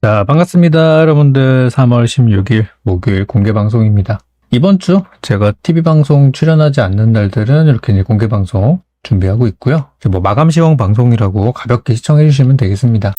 자, 반갑습니다. 여러분들 3월 16일 목요일 공개 방송입니다. 이번 주 제가 TV 방송 출연하지 않는 날들은 이렇게 이제 공개 방송 준비하고 있고요. 이제 마감 시황 방송이라고 가볍게 시청해 주시면 되겠습니다.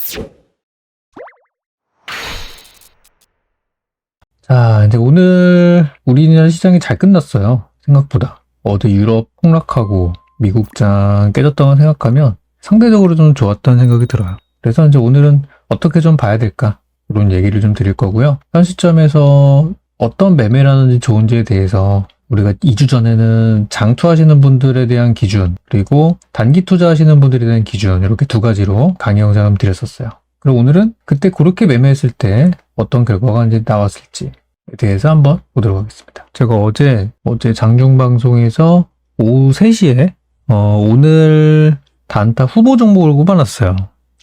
자, 이제 오늘 우리나라 시장이 잘 끝났어요. 생각보다. 어제 유럽 폭락하고 미국장 깨졌다고 생각하면 상대적으로 좀 좋았다는 생각이 들어요. 그래서 이제 오늘은 어떻게 좀 봐야 될까? 이런 얘기를 좀 드릴 거고요. 현 시점에서 어떤 매매라든지 좋은지에 대해서 우리가 2주 전에는 장투하시는 분들에 대한 기준, 그리고 단기 투자하시는 분들에 대한 기준, 이렇게 두 가지로 강의 영상을 드렸었어요. 그리고 오늘은 그때 그렇게 매매했을 때 어떤 결과가 이제 나왔을지에 대해서 한번 보도록 하겠습니다. 제가 어제 장중 방송에서 오후 3시에 오늘 단타 후보 종목을 꼽아놨어요.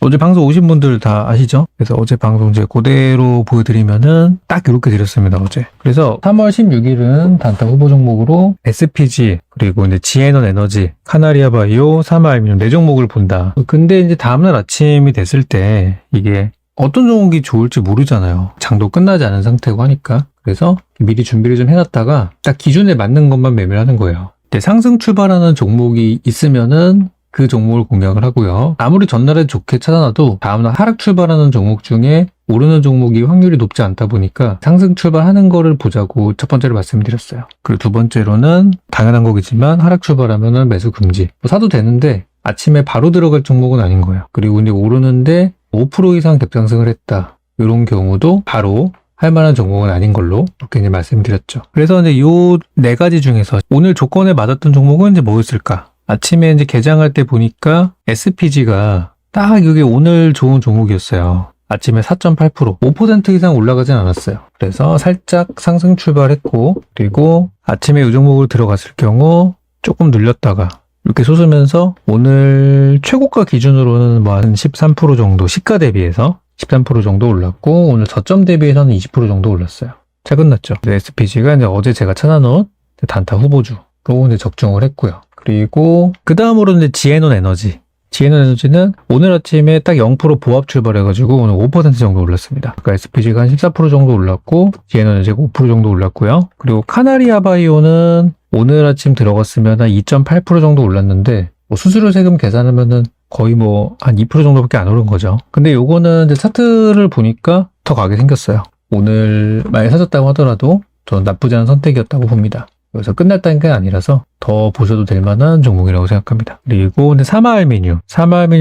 어제 방송 오신 분들 다 아시죠? 그래서 어제 방송 제가 그대로 보여드리면은 딱 이렇게 드렸습니다, 어제. 그래서 3월 16일은 단타 후보 종목으로 SPG, 그리고 이제 지에넌 에너지, 카나리아 바이오, 사마알미늄 4종목을 본다. 근데 이제 다음날 아침이 됐을 때 이게 어떤 종목이 좋을지 모르잖아요. 장도 끝나지 않은 상태고 하니까. 그래서 미리 준비를 좀 해놨다가 딱 기준에 맞는 것만 매매를 하는 거예요. 상승 출발하는 종목이 있으면은 그 종목을 공략을 하고요. 아무리 전날에 좋게 찾아놔도 다음날 하락 출발하는 종목 중에 오르는 종목이 확률이 높지 않다 보니까 상승 출발하는 거를 보자고 첫 번째로 말씀드렸어요. 그리고 두 번째로는 당연한 거겠지만 하락 출발하면은 매수 금지. 사도 되는데 아침에 바로 들어갈 종목은 아닌 거예요. 그리고 이제 오르는데 5% 이상 갭상승을 했다. 이런 경우도 바로 할 만한 종목은 아닌 걸로 이렇게 이제 말씀드렸죠. 그래서 이제 요 4가지 중에서 오늘 조건에 맞았던 종목은 이제 뭐였을까? 아침에 이제 개장할 때 보니까 SPG가 딱 이게 오늘 좋은 종목이었어요. 아침에 4.8%, 5% 이상 올라가진 않았어요. 그래서 살짝 상승 출발했고, 그리고 아침에 이 종목을 들어갔을 경우 조금 눌렸다가 이렇게 솟으면서 오늘 최고가 기준으로는 뭐 한 13% 정도, 시가 대비해서 13% 정도 올랐고, 오늘 저점 대비해서는 20% 정도 올랐어요. 잘 끝났죠. SPG가 이제 어제 제가 찾아놓은 단타 후보주로 이제 적중을 했고요. 그리고 그 다음으로 이제 지에논 에너지. 지에논 에너지는 오늘 아침에 딱 0% 보합 출발해가지고 오늘 5% 정도 올랐습니다. 그러니까 SPG가 한 14% 정도 올랐고 지에논 에너지가 5% 정도 올랐고요. 그리고 카나리아 바이오는 오늘 아침 들어갔으면 한 2.8% 정도 올랐는데 수수료 세금 계산하면은 거의 뭐 한 2% 정도밖에 안 오른 거죠. 근데 요거는 이제 차트를 보니까 더 가게 생겼어요. 오늘 많이 사줬다고 하더라도 저는 나쁘지 않은 선택이었다고 봅니다. 그래서 끝났다는 게 아니라서 더 보셔도 될 만한 종목이라고 생각합니다. 그리고 근데 사마알미늄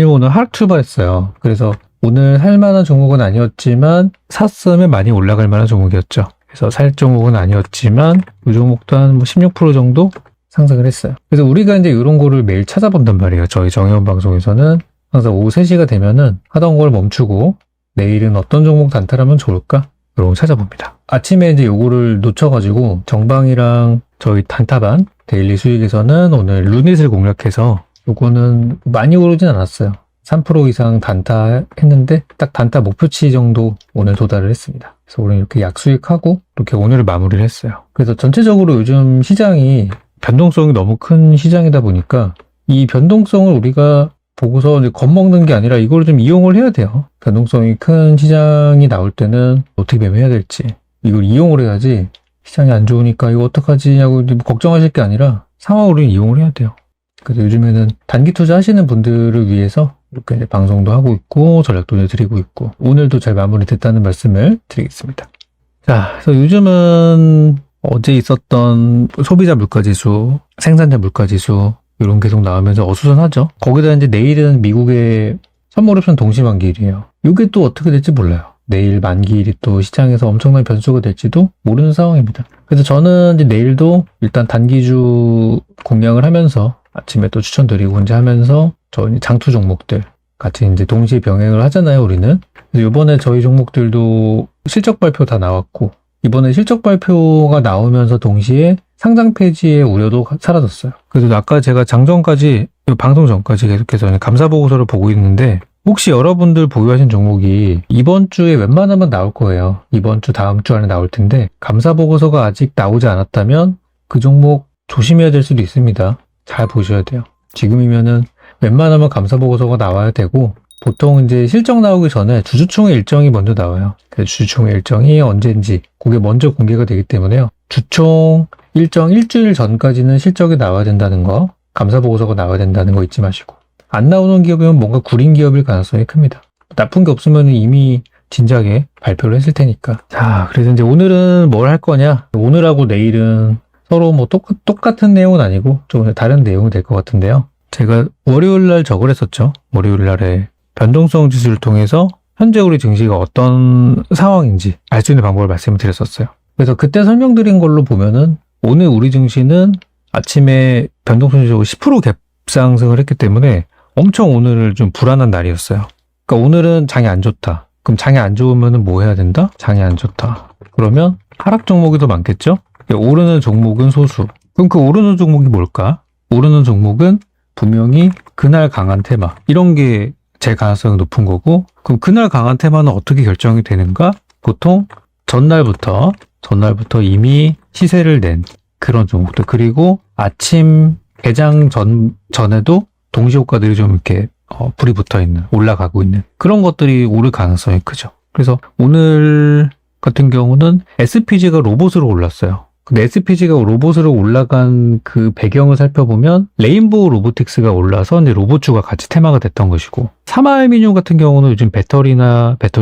오늘 하락 출발했어요. 그래서 오늘 살 만한 종목은 아니었지만 샀으면 많이 올라갈 만한 종목이었죠. 그래서 살 종목은 아니었지만 이 종목도 한 뭐 16% 정도 상승을 했어요. 그래서 우리가 이제 이런 거를 매일 찾아본단 말이에요. 저희 정혜원 방송에서는 항상 오후 3시가 되면은 하던 걸 멈추고 내일은 어떤 종목 단타라면 좋을까? 이런 거 찾아봅니다. 아침에 이제 요거를 놓쳐가지고 정방이랑 저희 단타반 데일리 수익에서는 오늘 루닛을 공략해서 요거는 많이 오르진 않았어요. 3% 이상 단타 했는데 딱 단타 목표치 정도 오늘 도달을 했습니다. 그래서 오늘 이렇게 약수익하고 이렇게 오늘을 마무리를 했어요. 그래서 전체적으로 요즘 시장이 변동성이 너무 큰 시장이다 보니까 이 변동성을 우리가 보고서 이제 겁먹는 게 아니라 이걸 좀 이용을 해야 돼요. 변동성이 큰 시장이 나올 때는 어떻게 매매해야 될지 이걸 이용을 해야지 시장이 안 좋으니까 이거 어떡하지 하고 걱정하실 게 아니라 상황을 우리는 이용을 해야 돼요. 그래서 요즘에는 단기 투자 하시는 분들을 위해서 이렇게 이제 방송도 하고 있고 전략도 드리고 있고 오늘도 잘 마무리됐다는 말씀을 드리겠습니다. 자, 그래서 요즘은 어제 있었던 소비자 물가지수, 생산자 물가지수 이런 계속 나오면서 어수선하죠. 거기다 이제 내일은 미국의 선물옵션 동시만기일이에요. 이게 또 어떻게 될지 몰라요. 내일 만기일이 또 시장에서 엄청난 변수가 될지도 모르는 상황입니다. 그래서 저는 이제 내일도 일단 단기주 공략을 하면서 아침에 또 추천드리고 이제 하면서 저희 장투 종목들 같이 이제 동시에 병행을 하잖아요, 우리는. 그래서 이번에 저희 종목들도 실적 발표 다 나왔고 이번에 실적 발표가 나오면서 동시에 상장 폐지의 우려도 사라졌어요. 그래서 아까 제가 장전까지 방송 전까지 계속해서 감사 보고서를 보고 있는데 혹시 여러분들 보유하신 종목이 이번 주에 웬만하면 나올 거예요. 이번 주 다음 주 안에 나올 텐데 감사 보고서가 아직 나오지 않았다면 그 종목 조심해야 될 수도 있습니다. 잘 보셔야 돼요. 지금이면은 웬만하면 감사 보고서가 나와야 되고 보통 이제 실적 나오기 전에 주주총회 일정이 먼저 나와요. 주주총회 일정이 언제인지 그게 먼저 공개가 되기 때문에요. 주총 일정 일주일 전까지는 실적이 나와야 된다는 거, 감사보고서가 나와야 된다는 거 잊지 마시고, 안 나오는 기업이면 뭔가 구린 기업일 가능성이 큽니다. 나쁜 게 없으면 이미 진작에 발표를 했을 테니까. 자, 그래서 이제 오늘은 뭘 할 거냐? 오늘하고 내일은 서로 뭐 똑같은 내용은 아니고 좀 다른 내용이 될 것 같은데요. 제가 월요일 날 저걸 했었죠. 월요일 날에 변동성 지수를 통해서 현재 우리 증시가 어떤 상황인지 알 수 있는 방법을 말씀을 드렸었어요. 그래서 그때 설명드린 걸로 보면은 오늘 우리 증시는 아침에 변동성 지수가 10% 갭상승을 했기 때문에 엄청 오늘을 좀 불안한 날이었어요. 그러니까 오늘은 장이 안 좋다. 그럼 장이 안 좋으면 뭐 해야 된다? 장이 안 좋다. 그러면 하락 종목이 더 많겠죠? 오르는 종목은 소수. 그럼 그 오르는 종목이 뭘까? 오르는 종목은 분명히 그날 강한 테마. 이런 게 제일 가능성이 높은 거고, 그럼 그날 강한 테마는 어떻게 결정이 되는가? 보통 전날부터 이미 시세를 낸 그런 종목들. 그리고 아침 개장 전에도 동시효과들이 좀 이렇게 불이 붙어 있는, 올라가고 있는 그런 것들이 오를 가능성이 크죠. 그래서 오늘 같은 경우는 SPG가 로봇으로 올랐어요. 근데 SPG가 로봇으로 올라간 그 배경을 살펴보면 레인보우 로보틱스가 올라서 이제 로봇주가 같이 테마가 됐던 것이고, 사마알미늄 같은 경우는 요즘 배터리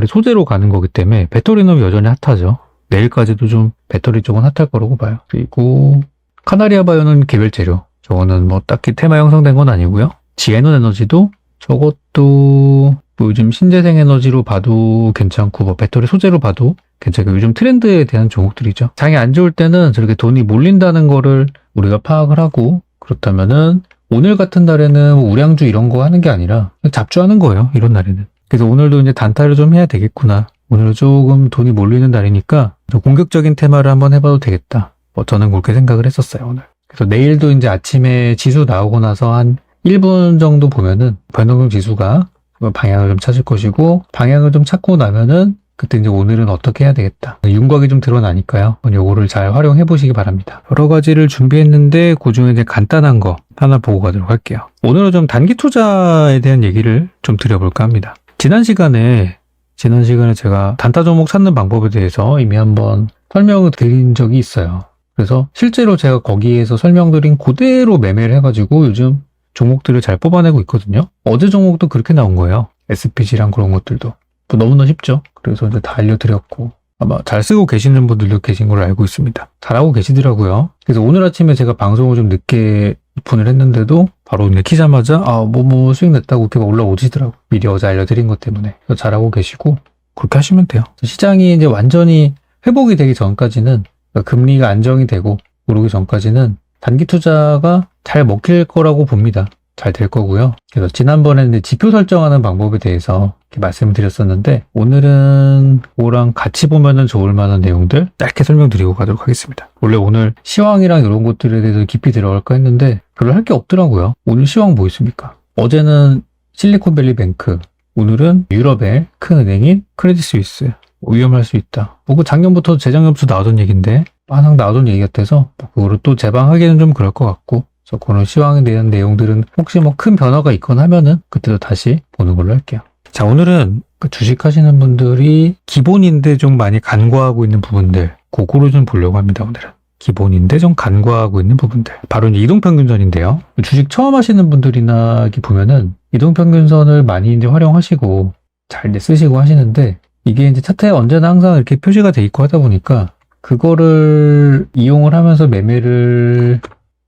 소재로 가는 거기 때문에 배터리는 여전히 핫하죠. 내일까지도 좀 배터리 쪽은 핫할 거라고 봐요. 그리고 카나리아 바이오는 개별 재료. 저거는 뭐 딱히 테마 형성된 건 아니고요. 지에논 에너지도 저것도 뭐 요즘 신재생 에너지로 봐도 괜찮고, 뭐 배터리 소재로 봐도 괜찮고, 요즘 트렌드에 대한 종목들이죠. 장이 안 좋을 때는 저렇게 돈이 몰린다는 거를 우리가 파악을 하고, 그렇다면은 오늘 같은 날에는 뭐 우량주 이런 거 하는 게 아니라 잡주하는 거예요. 이런 날에는. 그래서 오늘도 이제 단타를 좀 해야 되겠구나. 오늘은 조금 돈이 몰리는 날이니까 좀 공격적인 테마를 한번 해봐도 되겠다. 뭐 저는 그렇게 생각을 했었어요, 오늘. 그래서 내일도 이제 아침에 지수 나오고 나서 한 1분 정도 보면은 변동성 지수가 방향을 좀 찾을 것이고, 방향을 좀 찾고 나면은 그때 이제 오늘은 어떻게 해야 되겠다. 윤곽이 좀 드러나니까요. 요거를 잘 활용해 보시기 바랍니다. 여러 가지를 준비했는데 그 중에 이제 간단한 거 하나 보고 가도록 할게요. 오늘은 좀 단기 투자에 대한 얘기를 좀 드려볼까 합니다. 지난 시간에 제가 단타 종목 찾는 방법에 대해서 이미 한번 설명을 드린 적이 있어요. 그래서 실제로 제가 거기에서 설명드린 그대로 매매를 해가지고 요즘 종목들을 잘 뽑아내고 있거든요. 어제 종목도 그렇게 나온 거예요. SPG랑 그런 것들도. 너무나 쉽죠. 그래서 이제 다 알려드렸고, 아마 잘 쓰고 계시는 분들도 계신 걸로 알고 있습니다. 잘하고 계시더라고요. 그래서 오늘 아침에 제가 방송을 좀 늦게 오픈을 했는데도 바로 이제 키자마자 뭐 수익 냈다고 이렇게 올라오시더라고요. 미리 어제 알려드린 것 때문에. 그래서 잘하고 계시고 그렇게 하시면 돼요. 시장이 이제 완전히 회복이 되기 전까지는, 그러니까 금리가 안정이 되고 오르기 전까지는 단기 투자가 잘 먹힐 거라고 봅니다. 잘 될 거고요. 그래서 지난번에는 지표 설정하는 방법에 대해서 이렇게 말씀을 드렸었는데, 오늘은 그거랑 같이 보면은 좋을 만한 내용들 짧게 설명드리고 가도록 하겠습니다. 원래 오늘 시황이랑 이런 것들에 대해서 깊이 들어갈까 했는데 별로 할 게 없더라고요. 오늘 시황 뭐 있습니까? 어제는 실리콘밸리 뱅크, 오늘은 유럽의 큰 은행인 크레딧 스위스. 위험할 수 있다. 그 작년부터 재작년부터 나오던 얘기인데 항상 나오던 얘기 같아서 그거를 또 재방하기는 좀 그럴 것 같고, 그래서 그런 시황에 대한 내용들은 혹시 뭐 큰 변화가 있거나 하면은 그때도 다시 보는 걸로 할게요. 자, 오늘은 주식 하시는 분들이 기본인데 좀 많이 간과하고 있는 부분들, 그거를 좀 보려고 합니다. 오늘은 기본인데 좀 간과하고 있는 부분들, 바로 이제 이동평균선인데요. 주식 처음 하시는 분들이나 이렇게 보면은 이동평균선을 많이 이제 활용하시고 잘 이제 쓰시고 하시는데, 이게 이제 차트에 언제나 항상 이렇게 표시가 돼 있고 하다 보니까 그거를 이용을 하면서 매매를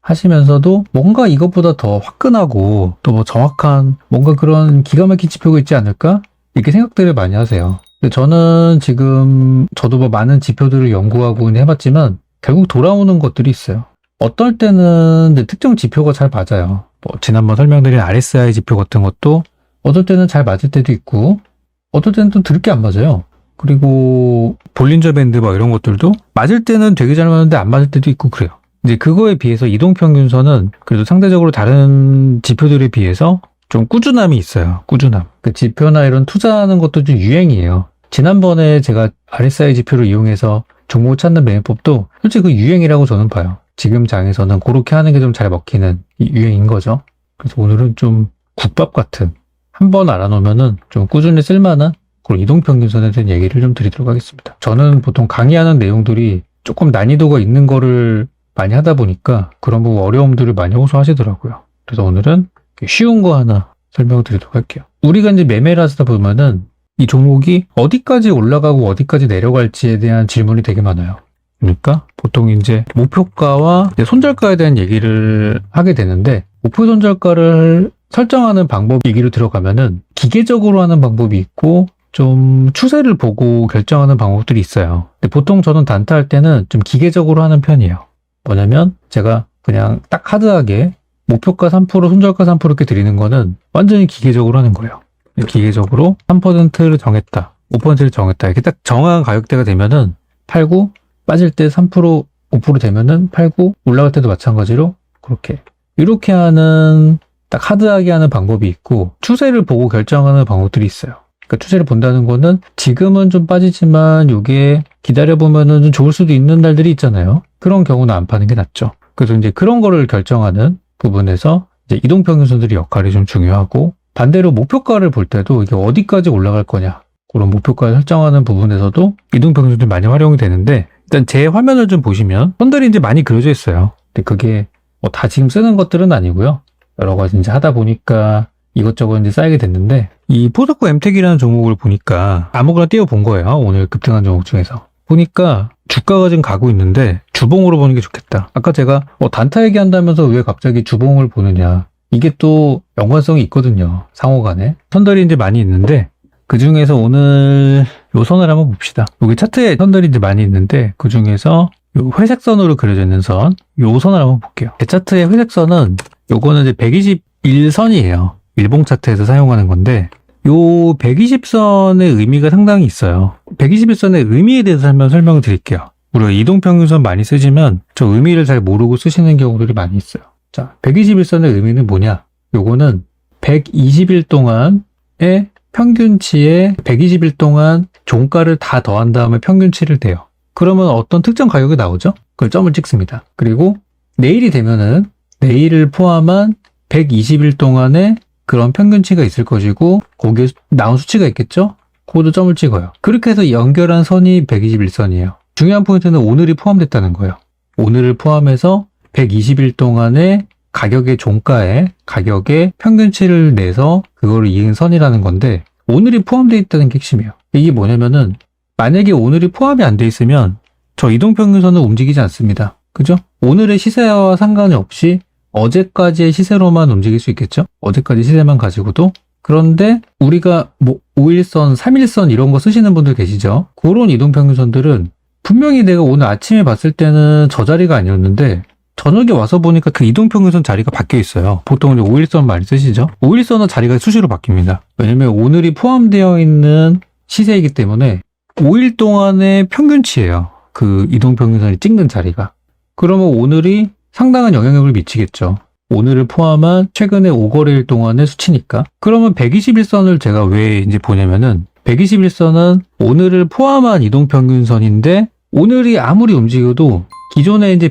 하시면서도 뭔가 이것보다 더 화끈하고 또 뭐 정확한 뭔가 그런 기가 막힌 지표가 있지 않을까? 이렇게 생각들을 많이 하세요. 근데 저는 지금 저도 뭐 많은 지표들을 연구하고 해봤지만 결국 돌아오는 것들이 있어요. 어떨 때는 이제 특정 지표가 잘 맞아요. 뭐 지난번 설명드린 RSI 지표 같은 것도 어떨 때는 잘 맞을 때도 있고, 어떨 때는 또 드럽게 안 맞아요. 그리고 볼린저 밴드 뭐 이런 것들도 맞을 때는 되게 잘 맞는데 안 맞을 때도 있고 그래요. 이제 그거에 비해서 이동평균선은 그래도 상대적으로 다른 지표들에 비해서 좀 꾸준함이 있어요. 꾸준함. 그 지표나 이런 투자하는 것도 좀 유행이에요. 지난번에 제가 RSI 지표를 이용해서 종목을 찾는 매매법도 솔직히 그 유행이라고 저는 봐요. 지금 장에서는 그렇게 하는 게 좀 잘 먹히는 유행인 거죠. 그래서 오늘은 좀 국밥 같은 한번 알아놓으면은 좀 꾸준히 쓸만한 그런 이동평균선에 대한 얘기를 좀 드리도록 하겠습니다. 저는 보통 강의하는 내용들이 조금 난이도가 있는 거를 많이 하다 보니까 그런 부분 어려움들을 많이 호소하시더라고요. 그래서 오늘은 쉬운 거 하나 설명을 드리도록 할게요. 우리가 이제 매매를 하다 보면은 이 종목이 어디까지 올라가고 어디까지 내려갈지에 대한 질문이 되게 많아요. 그러니까 보통 이제 목표가와 이제 손절가에 대한 얘기를 하게 되는데 목표 손절가를 설정하는 방법 얘기로 들어가면은 기계적으로 하는 방법이 있고 좀 추세를 보고 결정하는 방법들이 있어요. 근데 보통 저는 단타할 때는 좀 기계적으로 하는 편이에요. 뭐냐면 제가 그냥 딱 하드하게 목표가 3%, 손절가 3% 이렇게 드리는 거는 완전히 기계적으로 하는 거예요. 기계적으로 3%를 정했다, 5%를 정했다 이렇게 딱 정한 가격대가 되면은 팔고 빠질 때 3%, 5% 되면은 팔고 올라갈 때도 마찬가지로 그렇게 이렇게 하는 딱 하드하게 하는 방법이 있고 추세를 보고 결정하는 방법들이 있어요. 그러니까 추세를 본다는 거는 지금은 좀 빠지지만 이게 기다려보면은 좀 좋을 수도 있는 날들이 있잖아요. 그런 경우는 안 파는 게 낫죠. 그래서 이제 그런 거를 결정하는 부분에서 이제 이동평균선들의 역할이 좀 중요하고 반대로 목표가를 볼 때도 이게 어디까지 올라갈 거냐 그런 목표가를 설정하는 부분에서도 이동평균선들이 많이 활용이 되는데 일단 제 화면을 좀 보시면 선들이 이제 많이 그려져 있어요. 근데 그게 뭐 다 지금 쓰는 것들은 아니고요. 여러 가지 이제 하다 보니까 이것저것 이제 쌓이게 됐는데 이 포스코 엠텍이라는 종목을 보니까 아무거나 띄워본 거예요. 오늘 급등한 종목 중에서. 보니까 주가가 지금 가고 있는데 주봉으로 보는 게 좋겠다. 아까 제가 단타 얘기한다면서 왜 갑자기 주봉을 보느냐. 이게 또 연관성이 있거든요. 상호간에. 선들이 이제 많이 있는데 그 중에서 오늘 요 선을 한번 봅시다. 여기 차트에 선들이 이제 많이 있는데 그 중에서 요 회색 선으로 그려져 있는 선, 요 선을 한번 볼게요. 제 차트의 회색 선은 요거는 이제 121선이에요. 일봉 차트에서 사용하는 건데 요 120선의 의미가 상당히 있어요. 121선의 의미에 대해서 한번 설명을 드릴게요. 우리가 이동평균선 많이 쓰시면 저 의미를 잘 모르고 쓰시는 경우들이 많이 있어요. 자, 121선의 의미는 뭐냐? 요거는 120일 동안의 평균치에 120일 동안 종가를 다 더한 다음에 평균치를 대요. 그러면 어떤 특정 가격이 나오죠? 그걸 점을 찍습니다. 그리고 내일이 되면은 내일을 포함한 120일 동안의 그런 평균치가 있을 것이고 거기에 나온 수치가 있겠죠? 그것도 점을 찍어요. 그렇게 해서 연결한 선이 121선이에요. 중요한 포인트는 오늘이 포함됐다는 거예요. 오늘을 포함해서 120일 동안의 가격의 종가에 가격의 평균치를 내서 그거를 이은 선이라는 건데 오늘이 포함되어 있다는 게 핵심이에요. 이게 뭐냐면은 만약에 오늘이 포함이 안 돼 있으면 저 이동평균선은 움직이지 않습니다. 그죠? 오늘의 시세와 상관이 없이 어제까지의 시세로만 움직일 수 있겠죠? 어제까지 시세만 가지고도. 그런데 우리가 뭐 5일선, 3일선 이런 거 쓰시는 분들 계시죠? 그런 이동평균선들은 분명히 내가 오늘 아침에 봤을 때는 저 자리가 아니었는데 저녁에 와서 보니까 그 이동평균선 자리가 바뀌어 있어요. 보통 이제 5일선 많이 쓰시죠? 5일선은 자리가 수시로 바뀝니다. 왜냐면 오늘이 포함되어 있는 시세이기 때문에 5일 동안의 평균치예요. 그 이동평균선이 찍는 자리가. 그러면 오늘이 상당한 영향력을 미치겠죠. 오늘을 포함한 최근의 5거래일 동안의 수치니까. 그러면 121선을 제가 왜 이제 보냐면은 121선은 오늘을 포함한 이동평균선인데 오늘이 아무리 움직여도 기존에 이제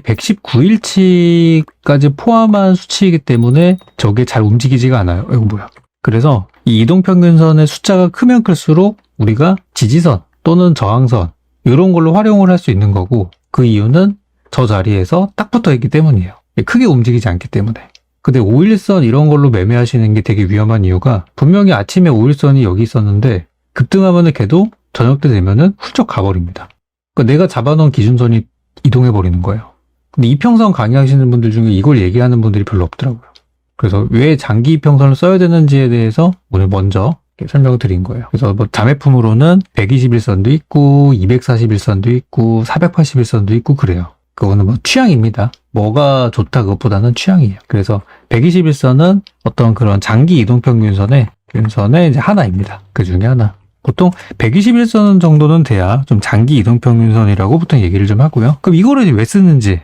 119일치까지 포함한 수치이기 때문에 저게 잘 움직이지가 않아요. 이거 뭐야. 그래서 이 이동평균선의 숫자가 크면 클수록 우리가 지지선 또는 저항선 이런 걸로 활용을 할 수 있는 거고 그 이유는 저 자리에서 딱 붙어 있기 때문이에요. 크게 움직이지 않기 때문에. 근데 5일선 이런 걸로 매매하시는 게 되게 위험한 이유가 분명히 아침에 5일선이 여기 있었는데 급등하면은 걔도 저녁 때 되면은 훌쩍 가버립니다. 그러니까 내가 잡아놓은 기준선이 이동해버리는 거예요. 근데 이평선 강의하시는 분들 중에 이걸 얘기하는 분들이 별로 없더라고요. 그래서 왜 장기 이평선을 써야 되는지에 대해서 오늘 먼저 설명을 드린 거예요. 그래서 뭐 자매품으로는 121선도 있고 241선도 있고 481선도 있고 그래요. 그거는 뭐 취향입니다. 뭐가 좋다 그것보다는 취향이에요. 그래서 121선은 어떤 그런 장기 이동평균선의 이제 하나입니다. 그 중에 하나. 보통 121선 정도는 돼야 좀 장기 이동평균선이라고 보통 얘기를 좀 하고요. 그럼 이거를 왜 쓰는지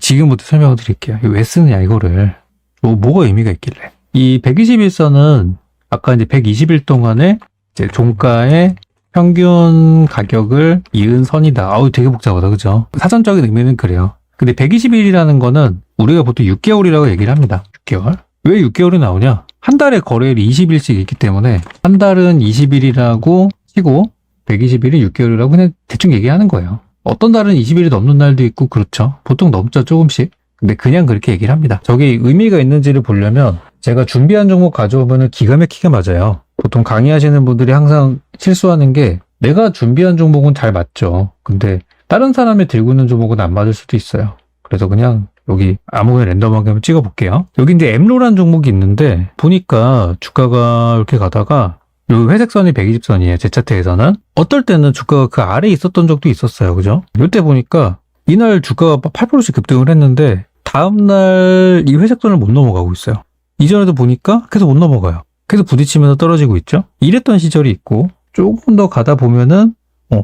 지금부터 설명을 드릴게요. 왜 쓰느냐 이거를. 뭐가 의미가 있길래. 이 121선은 아까 이제 120일 동안에 이제 종가의 평균 가격을 이은 선이다. 아우 되게 복잡하다. 그죠? 사전적인 의미는 그래요. 근데 120일이라는 거는 우리가 보통 6개월이라고 얘기를 합니다. 6개월. 왜 6개월이 나오냐? 한 달에 거래일이 20일씩 있기 때문에 한 달은 20일이라고 치고 120일이 6개월이라고 그냥 대충 얘기하는 거예요. 어떤 달은 20일이 넘는 날도 있고 그렇죠. 보통 넘죠, 조금씩. 근데 그냥 그렇게 얘기를 합니다. 저게 의미가 있는지를 보려면 제가 준비한 종목 가져오면 기가 막히게 맞아요. 보통 강의하시는 분들이 항상 실수하는 게 내가 준비한 종목은 잘 맞죠. 근데 다른 사람이 들고 있는 종목은 안 맞을 수도 있어요. 그래서 그냥 여기 아무거나 랜덤하게 한번 찍어볼게요. 여기 이제 엠로라는 종목이 있는데 보니까 주가가 이렇게 가다가 요 회색선이 120선이에요. 제 차트에서는. 어떨 때는 주가가 그 아래에 있었던 적도 있었어요. 그죠? 이때 보니까 이날 주가가 8%씩 급등을 했는데 다음날 이 회색선을 못 넘어가고 있어요. 이전에도 보니까 계속 못 넘어가요. 계속 부딪히면서 떨어지고 있죠. 이랬던 시절이 있고 조금 더 가다 보면은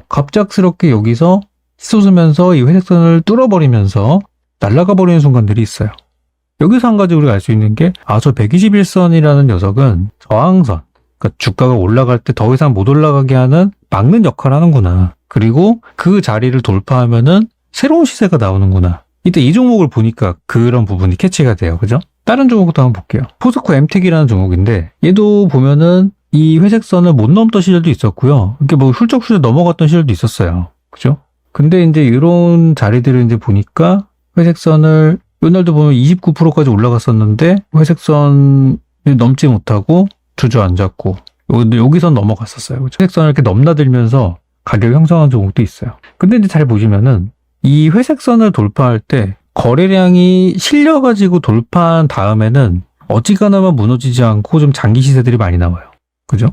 갑작스럽게 여기서 치솟으면서 이 회색선을 뚫어버리면서 날아가 버리는 순간들이 있어요. 여기서 한 가지 우리가 알 수 있는 게 저 121선이라는 녀석은 저항선, 그러니까 주가가 올라갈 때 더 이상 못 올라가게 하는 막는 역할을 하는구나. 그리고 그 자리를 돌파하면은 새로운 시세가 나오는구나. 이때 이 종목을 보니까 그런 부분이 캐치가 돼요. 그죠? 다른 종목도 한번 볼게요. 포스코 엠텍이라는 종목인데 얘도 보면은 이 회색선을 못 넘던 시절도 있었고요. 이렇게 뭐 훌쩍훌쩍 넘어갔던 시절도 있었어요. 그죠? 근데 이제 이런 자리들을 이제 보니까 회색선을 요날도 보면 29%까지 올라갔었는데 회색선을 넘지 못하고 주저앉았고 여기선 넘어갔었어요. 그죠? 회색선을 이렇게 넘나들면서 가격 형성한 종목도 있어요. 근데 이제 잘 보시면은 이 회색선을 돌파할 때 거래량이 실려가지고 돌파한 다음에는 어지간하면 무너지지 않고 좀 장기 시세들이 많이 나와요. 그죠?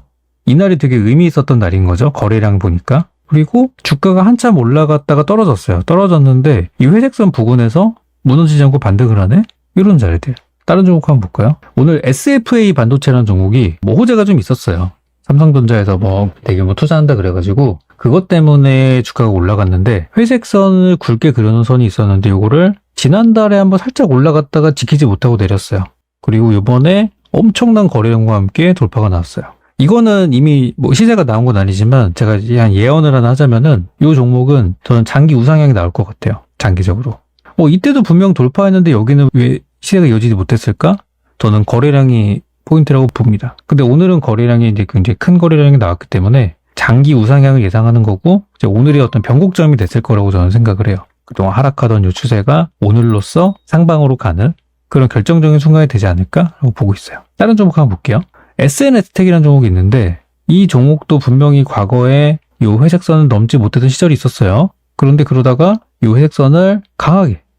이날이 되게 의미 있었던 날인 거죠. 거래량 보니까. 그리고 주가가 한참 올라갔다가 떨어졌어요. 떨어졌는데 이 회색선 부근에서 무너지지 않고 반등을 하네? 이런 자리들. 다른 종목 한번 볼까요? 오늘 SFA 반도체라는 종목이 호재가 좀 있었어요. 삼성전자에서 대규모 투자한다 그래가지고 그것 때문에 주가가 올라갔는데 회색선을 굵게 그려놓은 선이 있었는데 요거를 지난달에 한번 살짝 올라갔다가 지키지 못하고 내렸어요. 그리고 이번에 엄청난 거래량과 함께 돌파가 나왔어요. 이거는 이미 시세가 나온 건 아니지만 제가 한 예언을 하나 하자면은 이 종목은 저는 장기 우상향이 나올 것 같아요. 장기적으로. 이때도 분명 돌파했는데 여기는 왜 시세가 이어지지 못했을까? 저는 거래량이 포인트라고 봅니다. 근데 오늘은 거래량이 이제 굉장히 큰 거래량이 나왔기 때문에 장기 우상향을 예상하는 거고 이제 오늘이 어떤 변곡점이 됐을 거라고 저는 생각을 해요. 그동안 하락하던 이 추세가 오늘로써 상방으로 가는 그런 결정적인 순간이 되지 않을까라고 보고 있어요. 다른 종목 한번 볼게요. SNS텍이라는 종목이 있는데 이 종목도 분명히 과거에 이 회색선을 넘지 못했던 시절이 있었어요. 그런데 그러다가 이 회색선을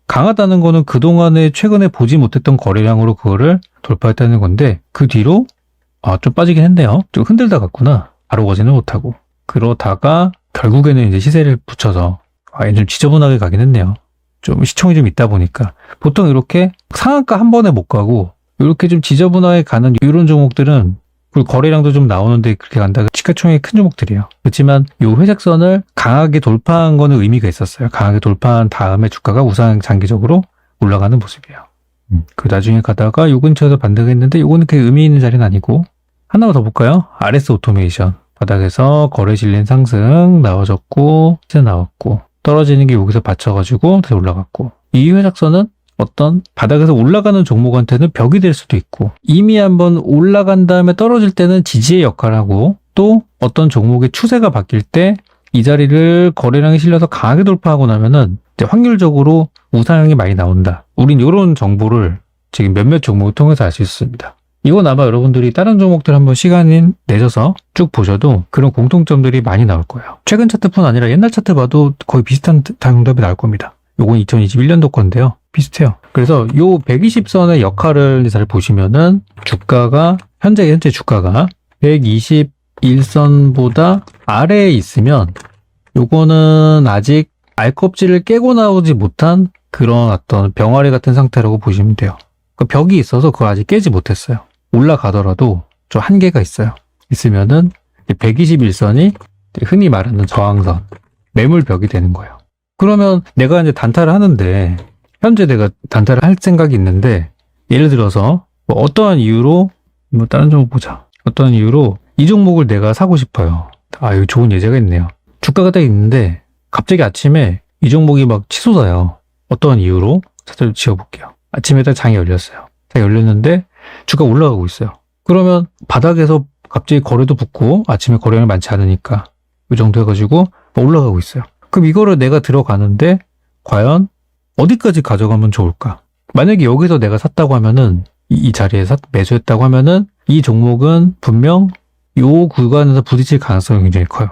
강하다는 거는 그동안에 최근에 보지 못했던 거래량으로 그거를 돌파했다는 건데 그 뒤로 좀 빠지긴 했네요. 좀 흔들다 갔구나. 바로 거지는 못하고. 그러다가 결국에는 이제 시세를 붙여서 얘는 좀 지저분하게 가긴 했네요. 좀 시총이 좀 있다 보니까 보통 이렇게 상한가 한 번에 못 가고 이렇게 좀 지저분하게 가는 이런 종목들은 그리고 거래량도 좀 나오는데 그렇게 간다. 시가총액이 큰 종목들이에요. 그렇지만 이 회색선을 강하게 돌파한 거는 의미가 있었어요. 강하게 돌파한 다음에 주가가 우상 장기적으로 올라가는 모습이에요. 그 나중에 가다가 요 근처에서 반등했는데 요거는 그렇게 의미 있는 자리는 아니고 하나만 더 볼까요? RS 오토메이션. 바닥에서 거래 질린 상승 나와줬고 시세 나왔고 떨어지는 게 여기서 받쳐가지고 다시 올라갔고 이 회색선은 어떤 바닥에서 올라가는 종목한테는 벽이 될 수도 있고 이미 한번 올라간 다음에 떨어질 때는 지지의 역할을 하고 또 어떤 종목의 추세가 바뀔 때 이 자리를 거래량이 실려서 강하게 돌파하고 나면은 이제 확률적으로 우상향이 많이 나온다. 우린 이런 정보를 지금 몇몇 종목을 통해서 알 수 있습니다. 이건 아마 여러분들이 다른 종목들 한번 시간 내셔서 쭉 보셔도 그런 공통점들이 많이 나올 거예요. 최근 차트뿐 아니라 옛날 차트 봐도 거의 비슷한 정답이 나올 겁니다. 요건 2021년도 건데요. 비슷해요. 그래서 요 120선의 역할을 잘 보시면은 주가가 현재 주가가 121선보다 아래에 있으면 요거는 아직 알껍질을 깨고 나오지 못한 그런 어떤 병아리 같은 상태라고 보시면 돼요. 그 벽이 있어서 그걸 아직 깨지 못했어요. 올라가더라도 좀 한계가 있어요. 있으면은 121선이 흔히 말하는 저항선, 매물벽이 되는 거예요. 그러면 내가 이제 단타를 하는데 현재 내가 단타를 할 생각이 있는데 예를 들어서 어떠한 이유로 다른 종목 보자. 어떠한 이유로 이 종목을 내가 사고 싶어요. 이거 좋은 예제가 있네요. 주가가 딱 있는데 갑자기 아침에 이 종목이 막 치솟아요. 어떠한 이유로? 차트를 지어볼게요. 아침에 딱 장이 열렸어요. 장이 열렸는데 주가 올라가고 있어요. 그러면 바닥에서 갑자기 거래도 붙고 아침에 거래량이 많지 않으니까 이 정도 해가지고 올라가고 있어요. 그럼 이거를 내가 들어가는데 과연 어디까지 가져가면 좋을까? 만약에 여기서 내가 샀다고 하면은 이 자리에 매수했다고 하면은 이 종목은 분명 이 구간에서 부딪힐 가능성이 굉장히 커요.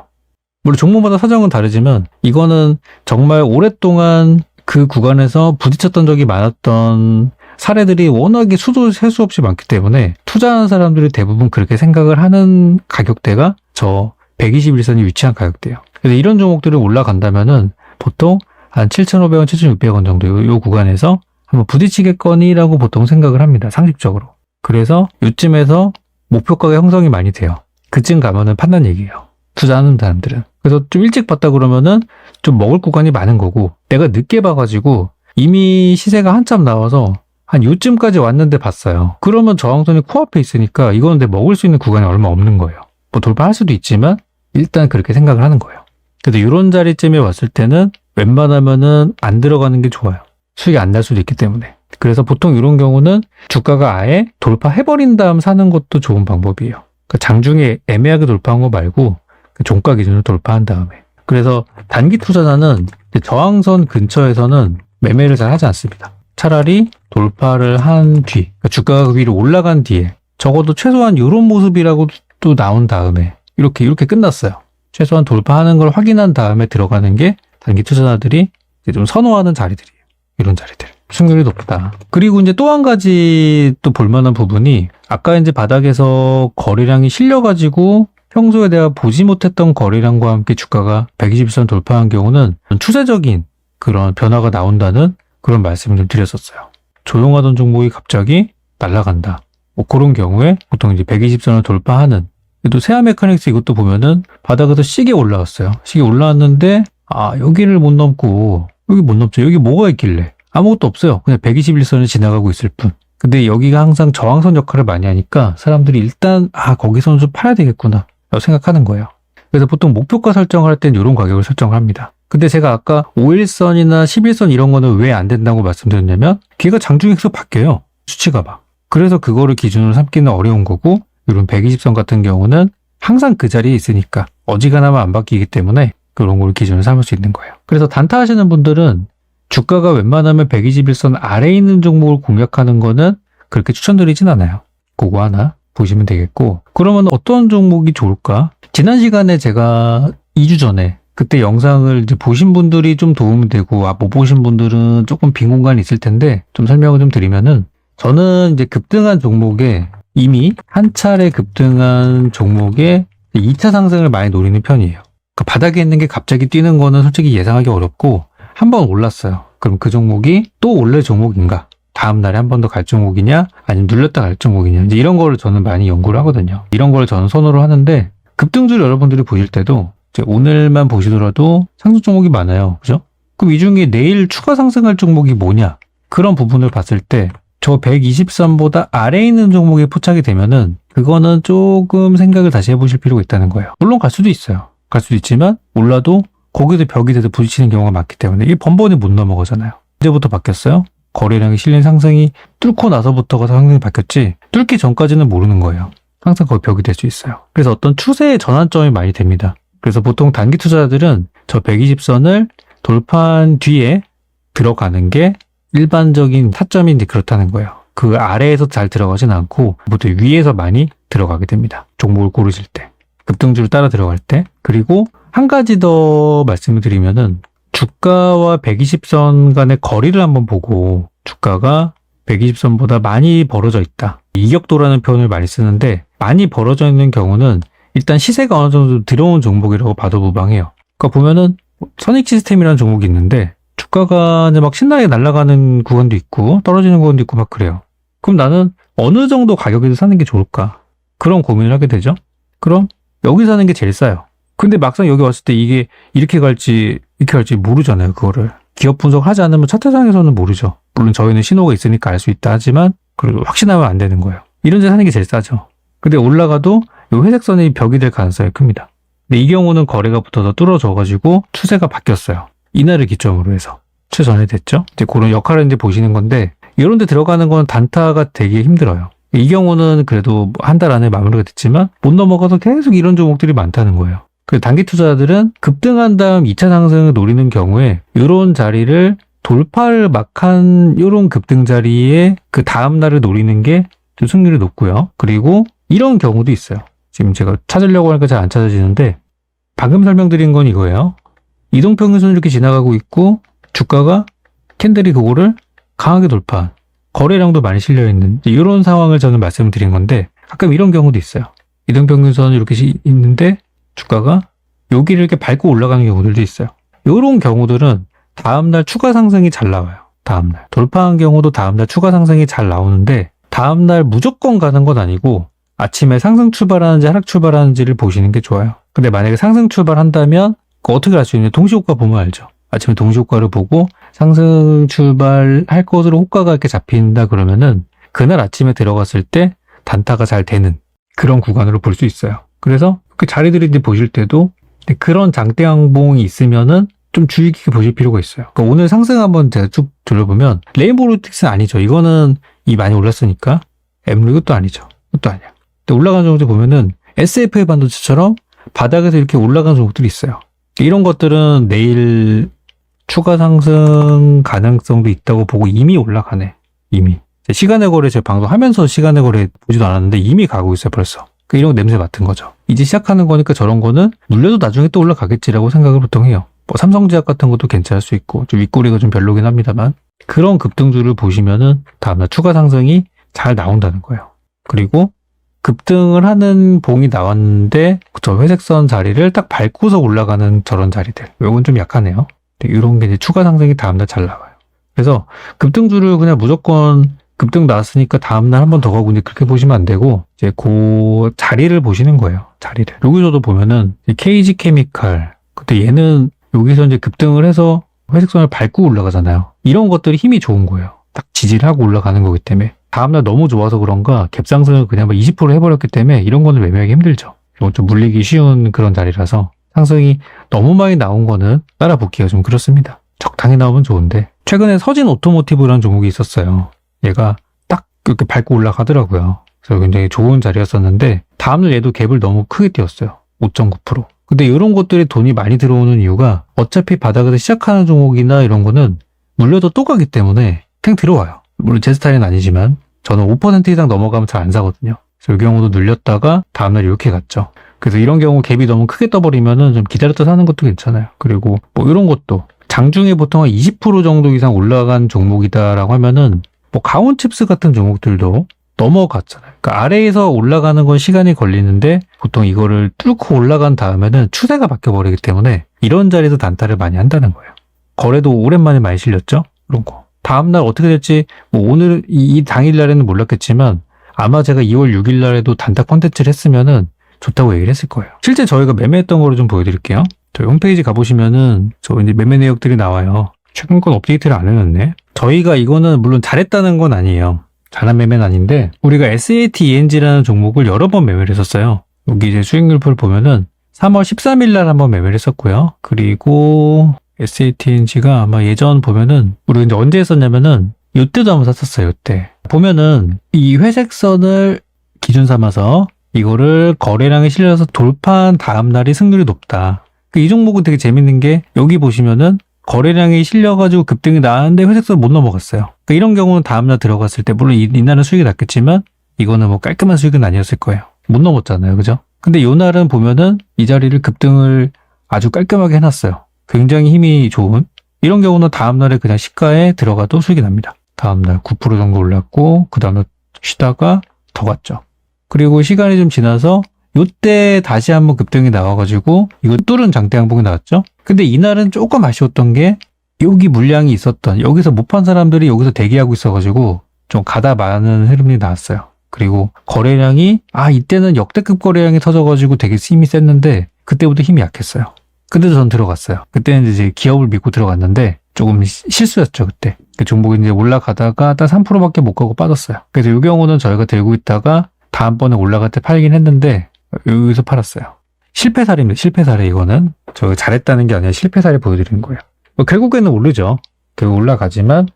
물론 종목마다 사정은 다르지만 이거는 정말 오랫동안 그 구간에서 부딪혔던 적이 많았던 사례들이 워낙에 수도 셀 수 없이 많기 때문에 투자하는 사람들이 대부분 그렇게 생각을 하는 가격대가 저 121선이 위치한 가격대예요. 그래서 이런 종목들이 올라간다면은 보통 한 7,500원, 7,600원 정도 요 구간에서 한번 부딪히겠거니라고 보통 생각을 합니다. 상식적으로. 그래서 요쯤에서 목표 가격 형성이 많이 돼요. 그쯤 가면은 판단 얘기예요. 투자하는 사람들은. 그래서 좀 일찍 봤다 그러면은 좀 먹을 구간이 많은 거고 내가 늦게 봐가지고 이미 시세가 한참 나와서 한 요쯤까지 왔는데 봤어요. 그러면 저항선이 코앞에 있으니까 이건 내 먹을 수 있는 구간이 얼마 없는 거예요. 뭐 돌파할 수도 있지만 일단 그렇게 생각을 하는 거예요. 그래서 이런 자리쯤에 왔을 때는 웬만하면은 안 들어가는 게 좋아요. 수익이 안 날 수도 있기 때문에. 그래서 보통 이런 경우는 주가가 아예 돌파해버린 다음 사는 것도 좋은 방법이에요. 그러니까 장중에 애매하게 돌파한 거 말고 종가 기준으로 돌파한 다음에. 그래서 단기 투자자는 저항선 근처에서는 매매를 잘 하지 않습니다. 차라리 돌파를 한 뒤, 그러니까 주가가 위로 올라간 뒤에 적어도 최소한 이런 모습이라고 또 나온 다음에 이렇게 끝났어요. 최소한 돌파하는 걸 확인한 다음에 들어가는 게 단기 투자자들이 이제 좀 선호하는 자리들이에요. 이런 자리들. 수익률이 높다. 그리고 이제 또 한 가지 또 볼만한 부분이 아까 이제 바닥에서 거래량이 실려가지고 평소에 내가 보지 못했던 거래량과 함께 주가가 120선 돌파한 경우는 추세적인 그런 변화가 나온다는 그런 말씀을 좀 드렸었어요. 조용하던 종목이 갑자기 날아간다. 뭐 그런 경우에 보통 이제 120선을 돌파하는 또 세아 메카닉스 이것도 보면은 바닥에서 시계 올라왔어요. 시계 올라왔는데 여기를 못 넘고 여기 못 넘죠. 여기 뭐가 있길래 아무것도 없어요. 그냥 121선을 지나가고 있을 뿐. 근데 여기가 항상 저항선 역할을 많이 하니까 사람들이 일단 거기서는 좀 팔아야 되겠구나 라고 생각하는 거예요. 그래서 보통 목표가 설정을 할 때는 이런 가격을 설정을 합니다. 근데 제가 아까 5일선이나 11선 이런 거는 왜 안 된다고 말씀드렸냐면 걔가 장중에 계속 바뀌어요. 수치가 막. 그래서 그거를 기준으로 삼기는 어려운 거고 이런 120선 같은 경우는 항상 그 자리에 있으니까 어지간하면 안 바뀌기 때문에 그런 걸 기준으로 삼을 수 있는 거예요. 그래서 단타 하시는 분들은 주가가 웬만하면 121선 아래에 있는 종목을 공략하는 거는 그렇게 추천드리진 않아요. 그거 하나 보시면 되겠고 그러면 어떤 종목이 좋을까? 지난 시간에 제가 2주 전에 그때 영상을 이제 보신 분들이 좀 도움이 되고 못 보신 분들은 조금 빈 공간이 있을 텐데 좀 설명을 좀 드리면은 저는 이제 급등한 종목에 이미 한 차례 급등한 종목에 2차 상승을 많이 노리는 편이에요. 그러니까 바닥에 있는 게 갑자기 뛰는 거는 솔직히 예상하기 어렵고 한 번 올랐어요. 그럼 그 종목이 또 올릴 종목인가? 다음 날에 한 번 더 갈 종목이냐? 아니면 눌렸다 갈 종목이냐? 이제 이런 거를 저는 많이 연구를 하거든요. 이런 걸 저는 선호를 하는데 급등주를 여러분들이 보실 때도 오늘만 보시더라도 상승 종목이 많아요. 그죠? 그럼 이 중에 내일 추가 상승할 종목이 뭐냐? 그런 부분을 봤을 때 저 120선보다 아래에 있는 종목에 포착이 되면은 그거는 조금 생각을 다시 해보실 필요가 있다는 거예요. 물론 갈 수도 있어요. 갈 수도 있지만 몰라도 거기도 벽이 돼서 부딪히는 경우가 많기 때문에 이게 번번이 못 넘어가잖아요. 이제부터 바뀌었어요? 거래량이 실린 상승이 뚫고 나서부터가 상승이 바뀌었지 뚫기 전까지는 모르는 거예요. 항상 거기 벽이 될 수 있어요. 그래서 어떤 추세의 전환점이 많이 됩니다. 그래서 보통 단기 투자자들은 저 120선을 돌파한 뒤에 들어가는 게 일반적인 타점이 이제 그렇다는 거예요. 그 아래에서 잘 들어가진 않고 보통 위에서 많이 들어가게 됩니다. 종목을 고르실 때. 급등주를 따라 들어갈 때. 그리고 한 가지 더 말씀을 드리면은 주가와 120선 간의 거리를 한번 보고 주가가 120선보다 많이 벌어져 있다. 이격도라는 표현을 많이 쓰는데 많이 벌어져 있는 경우는 일단 시세가 어느 정도 들어온 종목이라고 봐도 무방해요. 그러니까 보면은 선익 시스템이라는 종목이 있는데 주가가 이제 막 신나게 날아가는 구간도 있고 떨어지는 구간도 있고 막 그래요. 그럼 나는 어느 정도 가격에서 사는 게 좋을까? 그런 고민을 하게 되죠. 그럼 여기 사는 게 제일 싸요. 근데 막상 여기 왔을 때 이게 이렇게 갈지 모르잖아요. 그거를. 기업 분석하지 않으면 차트상에서는 모르죠. 물론 저희는 신호가 있으니까 알 수 있다 하지만 그래도 확신하면 안 되는 거예요. 이런 데 사는 게 제일 싸죠. 근데 올라가도 이 회색선이 벽이 될 가능성이 큽니다. 근데 이 경우는 거래가 붙어서 뚫어져가지고 추세가 바뀌었어요. 이날을 기점으로 해서. 최전에 됐죠? 이제 그런 역할을 이제 보시는 건데 이런 데 들어가는 건 단타가 되게 힘들어요. 이 경우는 그래도 한 달 안에 마무리가 됐지만 못 넘어가서 계속 이런 종목들이 많다는 거예요. 그 단기 투자자들은 급등한 다음 2차 상승을 노리는 경우에 이런 자리를 돌파를 막 한 이런 급등 자리에 그 다음 날을 노리는 게 좀 승률이 높고요. 그리고 이런 경우도 있어요. 지금 제가 찾으려고 하니까 잘 안 찾아지는데 방금 설명드린 건 이거예요. 이동평균선을 이렇게 지나가고 있고 주가가 캔들이 그거를 강하게 돌파한 거래량도 많이 실려있는 이런 상황을 저는 말씀드린 건데 가끔 이런 경우도 있어요. 이동평균선이 이렇게 있는데 주가가 여기를 이렇게 밟고 올라가는 경우들도 있어요. 이런 경우들은 다음날 추가 상승이 잘 나와요. 다음날 돌파한 경우도 다음날 추가 상승이 잘 나오는데 다음날 무조건 가는 건 아니고 아침에 상승 출발하는지 하락 출발하는지를 보시는 게 좋아요. 근데 만약에 상승 출발한다면 어떻게 알 수 있냐? 동시호가 보면 알죠. 아침에 동시호가를 보고 상승 출발할 것으로 호가가 이렇게 잡힌다 그러면은 그날 아침에 들어갔을 때 단타가 잘 되는 그런 구간으로 볼 수 있어요. 그래서 그 자리들이 보실 때도 그런 장대 양봉이 있으면은 좀 주의 깊게 보실 필요가 있어요. 그러니까 오늘 상승 한번 제가 쭉 둘러보면 레인보우 로보틱스는 아니죠. 이거는 이 많이 올랐으니까 이것도 아니죠. 이것도 아니야. 근데 올라가는 종목들 보면은 SFA 반도체처럼 바닥에서 이렇게 올라가는 종목들이 있어요. 이런 것들은 내일 추가 상승 가능성도 있다고 보고 이미 올라가네. 이미. 시간의 거래 제 방송하면서 시간의 거래 보지도 않았는데 이미 가고 있어요 벌써. 그러니까 이런 거 냄새 맡은 거죠. 이제 시작하는 거니까 저런 거는 물려도 나중에 또 올라가겠지라고 생각을 보통 해요. 뭐 삼성제약 같은 것도 괜찮을 수 있고 좀 윗꼬리가 좀 별로긴 합니다만 그런 급등주를 보시면은 다음날 추가 상승이 잘 나온다는 거예요. 그리고 급등을 하는 봉이 나왔는데 저 회색선 자리를 딱 밟고서 올라가는 저런 자리들. 이건 좀 약하네요. 이런 게 이제 추가 상승이 다음날 잘 나와요. 그래서 급등주를 그냥 무조건 급등 나왔으니까 다음날 한 번 더 가고 이제 그렇게 보시면 안 되고 이제 그 자리를 보시는 거예요. 자리를. 여기서도 보면은 KG 케미칼. 근데 얘는 여기서 이제 급등을 해서 회색선을 밟고 올라가잖아요. 이런 것들이 힘이 좋은 거예요. 딱 지지를 하고 올라가는 거기 때문에. 다음날 너무 좋아서 그런가 갭상승을 그냥 20% 해버렸기 때문에 이런 거는 매매하기 힘들죠. 이건 좀 물리기 쉬운 그런 자리라서 상승이 너무 많이 나온 거는 따라 붙기가 좀 그렇습니다. 적당히 나오면 좋은데 최근에 서진 오토모티브라는 종목이 있었어요. 얘가 딱 이렇게 밟고 올라가더라고요. 그래서 굉장히 좋은 자리였었는데 다음날 얘도 갭을 너무 크게 띄웠어요. 5.9%. 근데 이런 것들이 돈이 많이 들어오는 이유가 어차피 바닥에서 시작하는 종목이나 이런 거는 물려도 또 가기 때문에 그냥 들어와요. 물론 제 스타일은 아니지만 저는 5% 이상 넘어가면 잘 안 사거든요. 그래서 이 경우도 눌렸다가 다음날 이렇게 갔죠. 그래서 이런 경우 갭이 너무 크게 떠버리면은 좀 기다렸다 사는 것도 괜찮아요. 그리고 뭐 이런 것도 장중에 보통 한 20% 정도 이상 올라간 종목이다라고 하면은 뭐 가온칩스 같은 종목들도 넘어갔잖아요. 그러니까 아래에서 올라가는 건 시간이 걸리는데 보통 이거를 뚫고 올라간 다음에는 추세가 바뀌어버리기 때문에 이런 자리에서 단타를 많이 한다는 거예요. 거래도 오랜만에 많이 실렸죠? 그런 거. 다음날 어떻게 될지 뭐 오늘 이 당일날에는 몰랐겠지만 아마 제가 2월 6일날에도 단타 콘텐츠를 했으면은 좋다고 얘기를 했을 거예요. 실제 저희가 매매했던 거를 좀 보여드릴게요. 저희 홈페이지 가보시면은 저 이제 매매 내역들이 나와요. 최근 건 업데이트를 안 해놨네. 저희가 이거는 물론 잘했다는 건 아니에요. 잘한 매매는 아닌데 우리가 SATENG라는 종목을 여러 번 매매를 했었어요. 여기 이제 수익률표를 보면은 3월 13일날 한번 매매를 했었고요. 그리고 SATENG가 아마 예전 보면은 우리가 이제 언제 했었냐면은 이때도 한번 샀었어요. 이때 보면은 이 회색 선을 기준 삼아서 이거를 거래량에 실려서 돌파한 다음 날이 승률이 높다. 이 종목은 되게 재밌는 게 여기 보시면은 거래량이 실려가지고 급등이 나왔는데 회색선 못 넘어갔어요. 그러니까 이런 경우는 다음날 들어갔을 때 물론 이날은 수익이 났겠지만 이거는 뭐 깔끔한 수익은 아니었을 거예요. 못 넘었잖아요. 그죠? 근데 이 날은 보면은 이 자리를 급등을 아주 깔끔하게 해놨어요. 굉장히 힘이 좋은 이런 경우는 다음날에 그냥 시가에 들어가도 수익이 납니다. 다음날 9% 정도 올랐고 그 다음에 쉬다가 더 갔죠. 그리고 시간이 좀 지나서 요때 다시 한번 급등이 나와가지고 이거 뚫은 장대 양봉이 나왔죠. 근데 이날은 조금 아쉬웠던 게 여기 물량이 있었던 여기서 못 판 사람들이 여기서 대기하고 있어가지고 좀 가다 마는 흐름이 나왔어요. 그리고 거래량이 이때는 역대급 거래량이 터져가지고 되게 힘이 셌는데 그때부터 힘이 약했어요. 근데도 전 들어갔어요. 그때는 이제 기업을 믿고 들어갔는데 조금 실수였죠. 그때 그 종목이 이제 올라가다가 딱 3%밖에 못 가고 빠졌어요. 그래서 이 경우는 저희가 들고 있다가 다음번에 올라갈 때 팔긴 했는데 여기서 팔았어요. 실패 사례입니다. 실패 사례 이거는 저희가 잘했다는 게 아니라 실패 사례 보여드리는 거예요. 결국에는 오르죠. 결국 올라가지만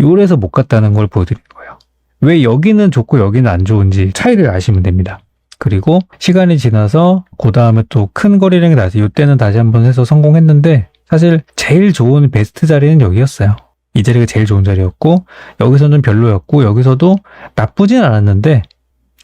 요래서 못 갔다는 걸 보여드리는 거예요. 왜 여기는 좋고 여기는 안 좋은지 차이를 아시면 됩니다. 그리고 시간이 지나서 그 다음에 또 큰 거리량이 나서 이때는 다시 한번 해서 성공했는데 사실 제일 좋은 베스트 자리는 여기였어요. 이 자리가 제일 좋은 자리였고 여기서는 별로였고 여기서도 나쁘진 않았는데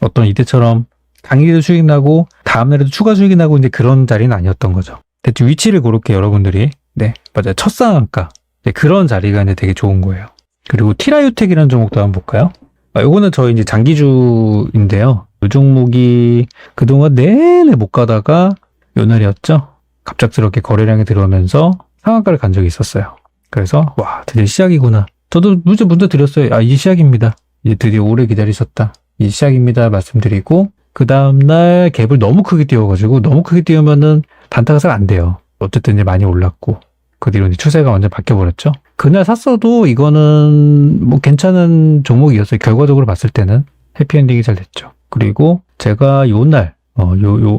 어떤 이때처럼 당일에도 수익 나고 다음날에도 추가 수익이 나고 이제 그런 자리는 아니었던 거죠. 대충 위치를 그렇게 여러분들이 네 맞아요. 첫 상한가 그런 자리가 이제 되게 좋은 거예요. 그리고 티라유텍이라는 종목도 한번 볼까요? 요거는 저희 이제 장기주인데요. 이 종목이 그동안 내내 못 가다가 요 날이었죠. 갑작스럽게 거래량이 들어오면서 상한가를 간 적이 있었어요. 그래서 와 드디어 시작이구나. 저도 문자 드렸어요. 아 이제 시작입니다. 이제 드디어 오래 기다리셨다. 이제 시작입니다. 말씀드리고 그 다음날 갭을 너무 크게 띄워가지고 너무 크게 띄우면은 단타가 잘 안 돼요. 어쨌든 이제 많이 올랐고 그 뒤로 이제 추세가 완전 바뀌어버렸죠. 그날 샀어도 이거는 뭐 괜찮은 종목이었어요. 결과적으로 봤을 때는 해피엔딩이 잘 됐죠. 그리고 제가 요날 요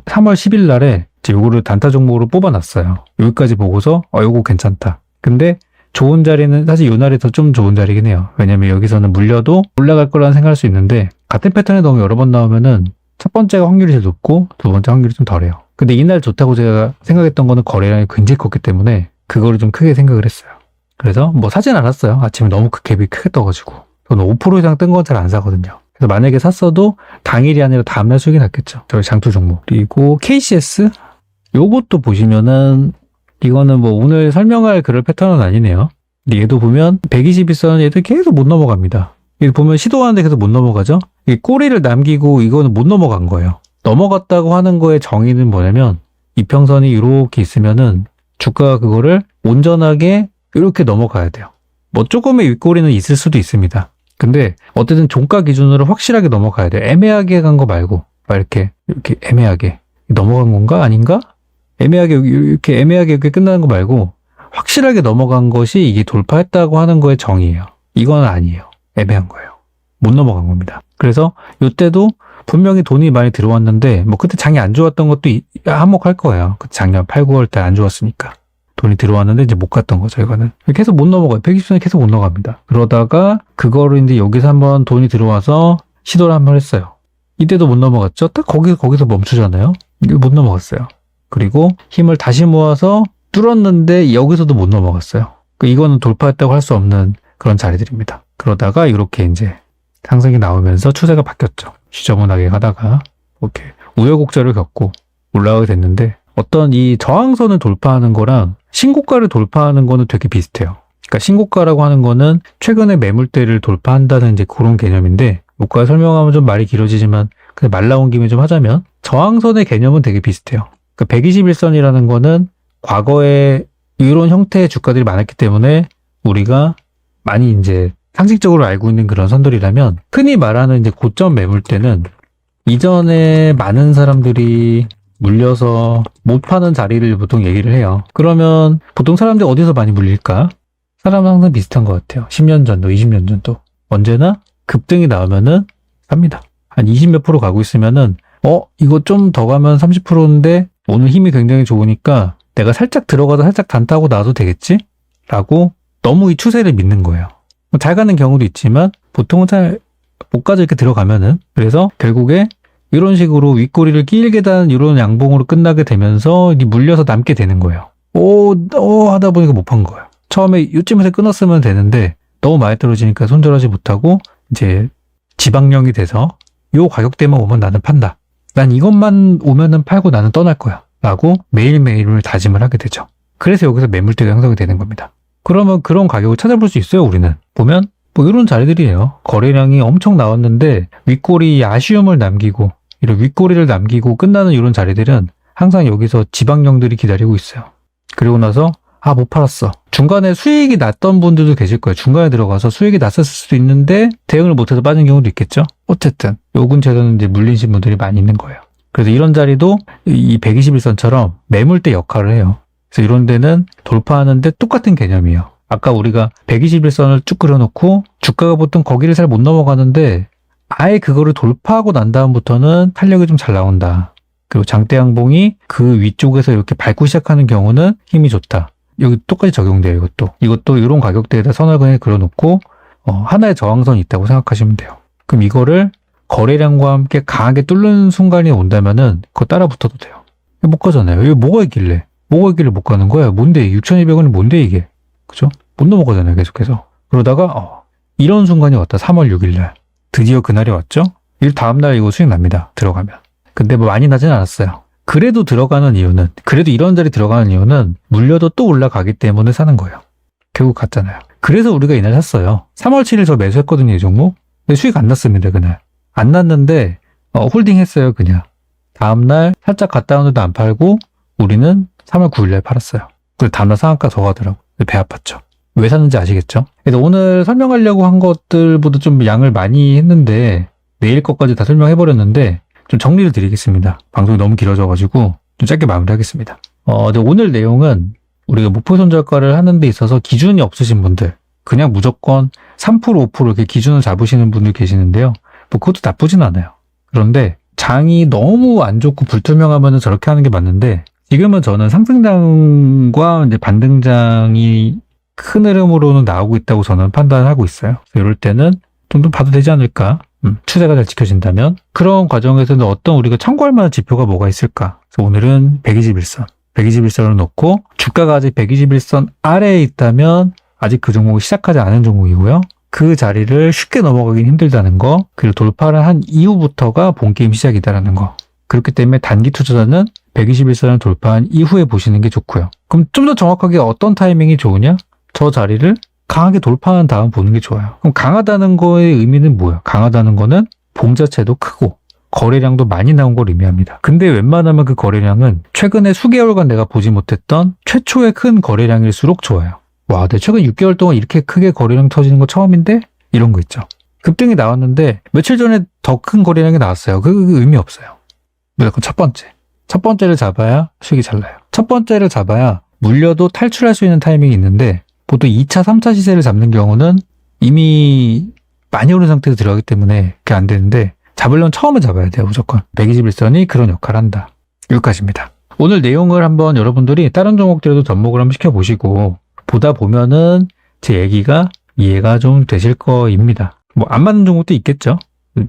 3월 10일 날에 요거를 단타 종목으로 뽑아놨어요. 여기까지 보고서 요거 괜찮다. 근데 좋은 자리는 사실 요 날이 더 좀 좋은 자리긴 해요. 왜냐면 여기서는 물려도 올라갈 거라는 생각할 수 있는데 같은 패턴이 너무 여러 번 나오면은 첫 번째가 확률이 제일 높고 두 번째 확률이 좀 덜해요. 근데 이날 좋다고 제가 생각했던 거는 거래량이 굉장히 컸기 때문에 그거를 좀 크게 생각을 했어요. 그래서 뭐 사진 않았어요. 아침에 너무 갭이 크게 떠가지고. 저는 5% 이상 뜬 건 잘 안 사거든요. 그래서 만약에 샀어도 당일이 아니라 다음날 수익이 났겠죠. 저희 장투 종목. 그리고 KCS? 요것도 보시면은 이거는 뭐 오늘 설명할 그럴 패턴은 아니네요. 근데 얘도 보면 121선 얘도 계속 못 넘어갑니다. 얘 보면 시도하는데 계속 못 넘어가죠? 이 꼬리를 남기고 이거는 못 넘어간 거예요. 넘어갔다고 하는 거의 정의는 뭐냐면 이평선이 이렇게 있으면은 주가가 그거를 온전하게 이렇게 넘어가야 돼요. 뭐 조금의 윗꼬리는 있을 수도 있습니다. 근데 어쨌든 종가 기준으로 확실하게 넘어가야 돼요. 애매하게 간 거 말고 막 이렇게 애매하게 넘어간 건가 아닌가? 이렇게 애매하게 이렇게 끝나는 거 말고 확실하게 넘어간 것이 이게 돌파했다고 하는 거의 정의예요. 이건 아니에요. 애매한 거예요. 못 넘어간 겁니다. 그래서 이때도 분명히 돈이 많이 들어왔는데 뭐 그때 장이 안 좋았던 것도 한몫할 거예요. 그 작년 8, 9월 때 안 좋았으니까. 돈이 들어왔는데 이제 못 갔던 거죠, 이거는. 계속 못 넘어가요. 120선이 계속 못 넘어갑니다. 그러다가 그거를 이제 여기서 한번 돈이 들어와서 시도를 한번 했어요. 이때도 못 넘어갔죠? 딱 거기서 멈추잖아요? 못 넘어갔어요. 그리고 힘을 다시 모아서 뚫었는데 여기서도 못 넘어갔어요. 이거는 돌파했다고 할 수 없는 그런 자리들입니다. 그러다가 이렇게 이제 상승이 나오면서 추세가 바뀌었죠. 시저분하게 가다가 이렇게 우여곡절을 겪고 올라가게 됐는데 어떤 이 저항선을 돌파하는 거랑 신고가를 돌파하는 거는 되게 비슷해요. 그러니까 신고가라고 하는 거는 최근에 매물대를 돌파한다는 이제 그런 개념인데 여기까지 설명하면 좀 말이 길어지지만 그냥 말 나온 김에 좀 하자면 저항선의 개념은 되게 비슷해요. 그러니까 121선이라는 거는 과거에 이런 형태의 주가들이 많았기 때문에 우리가 많이 이제 상식적으로 알고 있는 그런 선들이라면 흔히 말하는 이제 고점 매물대는 이전에 많은 사람들이 물려서 못 파는 자리를 보통 얘기를 해요. 그러면 보통 사람들이 어디서 많이 물릴까? 사람은 항상 비슷한 것 같아요. 10년 전도, 20년 전도. 언제나 급등이 나오면은 삽니다. 한 20몇 프로 가고 있으면은 이거 좀 더 가면 30%인데 오늘 힘이 굉장히 좋으니까 내가 살짝 들어가서 살짝 단타하고 나도 되겠지? 라고 너무 이 추세를 믿는 거예요. 잘 가는 경우도 있지만 보통은 잘 못 가서 이렇게 들어가면은 그래서 결국에 이런 식으로 윗꼬리를 길게 단 이런 양봉으로 끝나게 되면서 물려서 남게 되는 거예요. 하다 보니까 못 판 거예요. 처음에 이쯤에서 끊었으면 되는데 너무 많이 떨어지니까 손절하지 못하고 이제 지방령이 돼서 요 가격대만 오면 나는 판다. 난 이것만 오면은 팔고 나는 떠날 거야. 라고 매일매일을 다짐을 하게 되죠. 그래서 여기서 매물대가 형성이 되는 겁니다. 그러면 그런 가격을 찾아볼 수 있어요, 우리는. 보면 뭐 이런 자리들이에요. 거래량이 엄청 나왔는데 윗꼬리 아쉬움을 남기고 이런 윗꼬리를 남기고 끝나는 이런 자리들은 항상 여기서 지방령들이 기다리고 있어요. 그리고 나서 못 팔았어. 중간에 수익이 났던 분들도 계실 거예요. 중간에 들어가서 수익이 났었을 수도 있는데 대응을 못해서 빠진 경우도 있겠죠. 어쨌든 요 근처에서는 이제 물리신 분들이 많이 있는 거예요. 그래서 이런 자리도 이 121선처럼 매물대 역할을 해요. 그래서 이런 데는 돌파하는데 똑같은 개념이에요. 아까 우리가 121선을 쭉 그려놓고 주가가 보통 거기를 잘 못 넘어가는데 아예 그거를 돌파하고 난 다음부터는 탄력이 좀 잘 나온다. 그리고 장대 양봉이 그 위쪽에서 이렇게 밟고 시작하는 경우는 힘이 좋다. 여기 똑같이 적용돼요. 이것도 이런 가격대에다 선을 그냥 그려놓고 하나의 저항선이 있다고 생각하시면 돼요. 그럼 이거를 거래량과 함께 강하게 뚫는 순간이 온다면은 그거 따라 붙어도 돼요. 못 가잖아요. 이게 뭐가 있길래 못 가는 거야? 뭔데? 6,200원이 뭔데 이게? 그죠? 못 넘어가잖아요. 계속해서. 그러다가 이런 순간이 왔다. 3월 6일날. 드디어 그날이 왔죠? 이 다음날 이거 수익 납니다. 들어가면. 근데 뭐 많이 나진 않았어요. 그래도 이런 자리 들어가는 이유는 물려도 또 올라가기 때문에 사는 거예요. 결국 갔잖아요. 그래서 우리가 이날 샀어요. 3월 7일 저 매수했거든요. 이 종목. 근데 수익 안 났습니다. 그날. 안 났는데 홀딩 했어요. 그냥. 다음날 살짝 갔다 오는데도 안 팔고 우리는 3월 9일날 팔았어요. 그리고 다음날 상한가 더 가더라고요. 배 아팠죠. 왜 샀는지 아시겠죠? 그래서 오늘 설명하려고 한 것들보다 좀 양을 많이 했는데 내일 것까지 다 설명해버렸는데 좀 정리를 드리겠습니다. 방송이 너무 길어져가지고 좀 짧게 마무리하겠습니다. 근데 오늘 내용은 우리가 목표 손절가를 하는 데 있어서 기준이 없으신 분들, 그냥 무조건 3% 5% 이렇게 기준을 잡으시는 분들 계시는데요. 뭐 그것도 나쁘진 않아요. 그런데 장이 너무 안 좋고 불투명하면 저렇게 하는 게 맞는데 지금은 저는 상승장과 이제 반등장이 큰 흐름으로는 나오고 있다고 저는 판단을 하고 있어요. 이럴 때는 좀 더 봐도 되지 않을까? 추세가 잘 지켜진다면 그런 과정에서는 어떤 우리가 참고할 만한 지표가 뭐가 있을까? 그래서 오늘은 121선을 놓고 주가가 아직 121선 아래에 있다면 아직 그 종목이 시작하지 않은 종목이고요. 그 자리를 쉽게 넘어가긴 힘들다는 거, 그리고 돌파를 한 이후부터가 본게임 시작이다라는 거. 그렇기 때문에 단기 투자자는 121선을 돌파한 이후에 보시는 게 좋고요. 그럼 좀 더 정확하게 어떤 타이밍이 좋으냐? 저 자리를 강하게 돌파한 다음 보는 게 좋아요. 그럼 강하다는 거의 의미는 뭐야? 강하다는 거는 봉 자체도 크고 거래량도 많이 나온 걸 의미합니다. 근데 웬만하면 그 거래량은 최근에 수개월간 내가 보지 못했던 최초의 큰 거래량일수록 좋아요. 와, 내 최근 6개월 동안 이렇게 크게 거래량 터지는 거 처음인데? 이런 거 있죠. 급등이 나왔는데 며칠 전에 더 큰 거래량이 나왔어요. 그 의미 없어요. 무조건 첫 번째를 잡아야 수익이 잘 나요. 첫 번째를 잡아야 물려도 탈출할 수 있는 타이밍이 있는데 보통 2차, 3차 시세를 잡는 경우는 이미 많이 오른 상태에서 들어가기 때문에 그게 안 되는데 잡으려면 처음에 잡아야 돼요. 무조건. 121선이 그런 역할을 한다. 여기까지입니다. 오늘 내용을 한번 여러분들이 다른 종목들에도 접목을 한번 시켜보시고 보다 보면은 제 얘기가 이해가 좀 되실 거입니다. 뭐 안 맞는 종목도 있겠죠.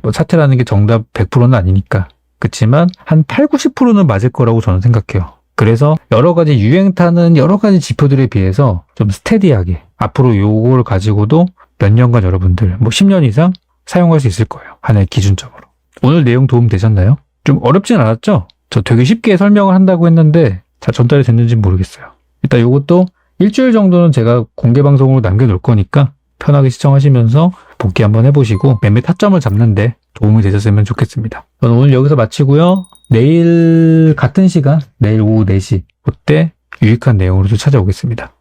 뭐 차트라는 게 정답 100%는 아니니까. 그렇지만 한 8, 90%는 맞을 거라고 저는 생각해요. 그래서 여러 가지 유행 타는 여러 가지 지표들에 비해서 좀 스테디하게 앞으로 요걸 가지고도 몇 년간 여러분들 뭐 10년 이상 사용할 수 있을 거예요. 하나의 기준점으로. 오늘 내용 도움 되셨나요? 좀 어렵진 않았죠? 저 되게 쉽게 설명을 한다고 했는데 잘 전달이 됐는지 모르겠어요. 일단 요것도 일주일 정도는 제가 공개 방송으로 남겨놓을 거니까 편하게 시청하시면서 복귀 한번 해보시고 매매 타점을 잡는데 도움이 되셨으면 좋겠습니다. 저는 오늘 여기서 마치고요. 내일 같은 시간, 내일 오후 4시 그때 유익한 내용으로 좀 찾아오겠습니다.